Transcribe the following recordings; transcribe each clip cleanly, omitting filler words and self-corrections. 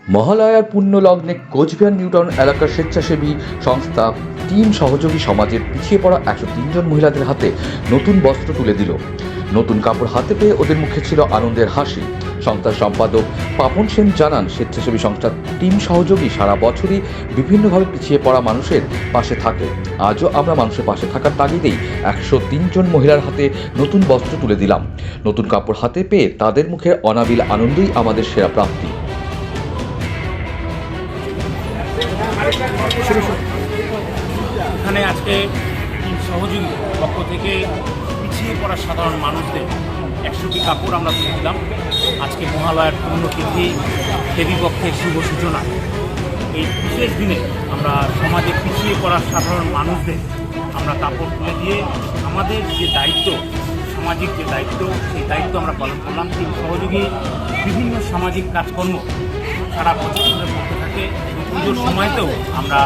মহালয়ার পুণ্য লগ্নে কোচবিহার নিউটাউন এলাকার স্বেচ্ছাসেবী সংস্থা টিম সহযোগী সমাজের পিছিয়ে পড়া 103 জন মহিলাদের হাতে নতুন বস্ত্র তুলে দিল। নতুন কাপড় হাতে পেয়ে ওদের মুখে ছিল আনন্দের হাসি। সংস্থার সম্পাদক পাপন সেন জানান, স্বেচ্ছাসেবী সংস্থা টিম সহযোগী সারা বছরই বিভিন্নভাবে পিছিয়ে পড়া মানুষের পাশে থাকে। আজও আমরা মানুষের পাশে থাকার তাগিদেই 103 জন মহিলার হাতে নতুন বস্ত্র তুলে দিলাম। নতুন কাপড় হাতে পেয়ে তাদের মুখের অনাবিল আনন্দই আমাদের সেরা প্রাপ্তি। এখানে আজকে সহযোগী পক্ষ থেকে পিছিয়ে পড়া সাধারণ মানুষদের 100টি কাপড় আমরা তুলে দিলাম। আজকে মহালয়ার পুণ্যতিথি, দেবীপক্ষের শুভ সূচনা। এই বিশেষ দিনে আমরা সমাজে পিছিয়ে পড়া সাধারণ মানুষদের আমরা কাপড় তুলে দিয়ে আমাদের যে দায়িত্ব, সামাজিক যে দায়িত্ব, সেই দায়িত্ব আমরা পালন করলাম। এই সহযোগী বিভিন্ন সামাজিক কাজকর্ম সারা বছর ধরে করতে থাকে। পুজোর সময়তেও আমরা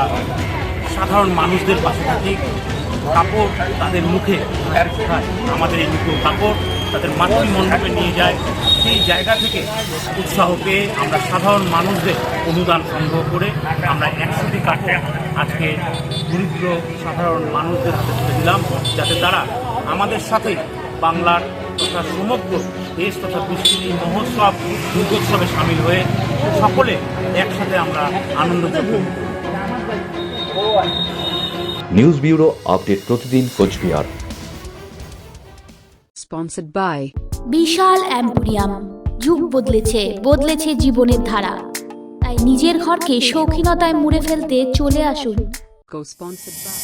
সাধারণ মানুষদের পাশে থাকি। কাপড় তাদের মুখে আমাদের এই দুটো কাপড় তাদের মাতৃমণ্ডপে নিয়ে যায়। সেই জায়গা থেকে উৎসাহ পেয়ে আমরা সাধারণ মানুষদের অনুদান সংগ্রহ করে আমরা 100টি কাপড় আজকে দরিদ্র সাধারণ মানুষদের হাতে তুলে দিলাম, যাতে তারা আমাদের সাথে বাংলার তথা সমগ্র দেশ তথা পৃথিবীর এই মহোৎসব দুর্গোৎসবে সামিল হয়ে সকলে একসাথে আমরা আনন্দ উপভোগ করি। নিউজ ব্যুরো আপডেট, প্রতিদিন Cooch Behar. Sponsored by Vishal emporium. যুগ বদলেছে জীবনের ধারা। তাই নিজের ঘরকে শৌখিনতায় মুড়ে ফেলতে চলে আসুন। Co-sponsored by